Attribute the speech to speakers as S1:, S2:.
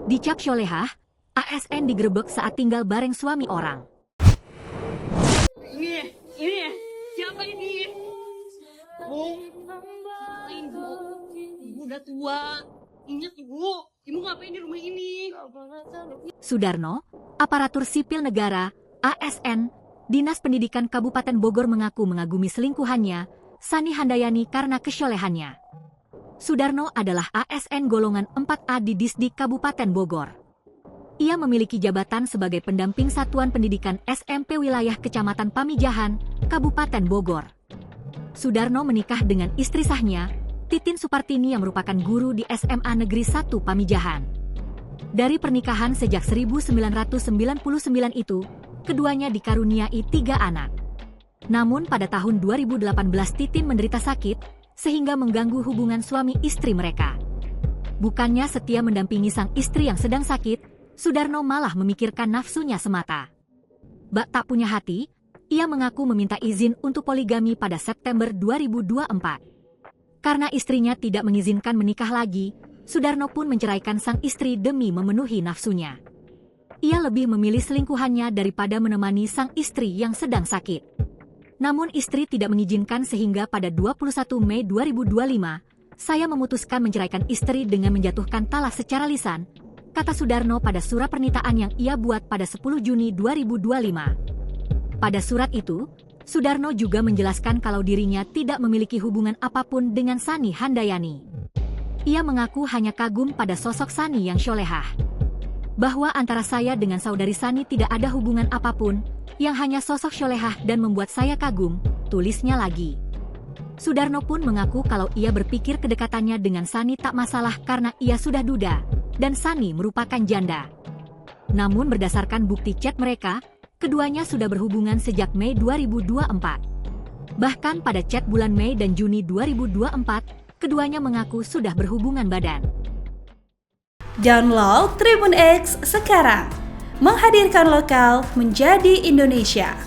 S1: Dicap syolehah, ASN digerebek saat tinggal bareng suami orang.
S2: Ini, siapa ini? Bu, ngapain bu? Ibu udah tua. Ingat ibu ngapain di rumah ini?
S1: Sudarno, aparatur sipil negara, ASN, Dinas Pendidikan Kabupaten Bogor mengaku mengagumi selingkuhannya, Sani Handayani karena kesyolehannya. Sudarno adalah ASN golongan 4A di Disdik Kabupaten Bogor. Ia memiliki jabatan sebagai pendamping Satuan Pendidikan SMP Wilayah Kecamatan Pamijahan, Kabupaten Bogor. Sudarno menikah dengan istri sahnya, Titin Supartini yang merupakan guru di SMA Negeri 1 Pamijahan. Dari pernikahan sejak 1999 itu, keduanya dikaruniai 3 anak. Namun pada tahun 2018 Titin menderita sakit, sehingga mengganggu hubungan suami istri mereka. Bukannya setia mendampingi sang istri yang sedang sakit, Sudarno malah memikirkan nafsunya semata. Bak tak punya hati, ia mengaku meminta izin untuk poligami pada September 2024. Karena istrinya tidak mengizinkan menikah lagi, Sudarno pun menceraikan sang istri demi memenuhi nafsunya. Ia lebih memilih selingkuhannya daripada menemani sang istri yang sedang sakit. Namun istri tidak mengizinkan sehingga pada 21 Mei 2025, saya memutuskan menceraikan istri dengan menjatuhkan talak secara lisan, kata Sudarno pada surat pernyataan yang ia buat pada 10 Juni 2025. Pada surat itu, Sudarno juga menjelaskan kalau dirinya tidak memiliki hubungan apapun dengan Sani Handayani. Ia mengaku hanya kagum pada sosok Sani yang syolehah. Bahwa antara saya dengan saudari Sani tidak ada hubungan apapun, yang hanya sosok syolehah dan membuat saya kagum, tulisnya lagi. Sudarno pun mengaku kalau ia berpikir kedekatannya dengan Sani tak masalah karena ia sudah duda, dan Sani merupakan janda. Namun berdasarkan bukti chat mereka, keduanya sudah berhubungan sejak Mei 2024. Bahkan pada chat bulan Mei dan Juni 2024, keduanya mengaku sudah berhubungan badan.
S3: Download Tribun X sekarang, menghadirkan lokal menjadi Indonesia.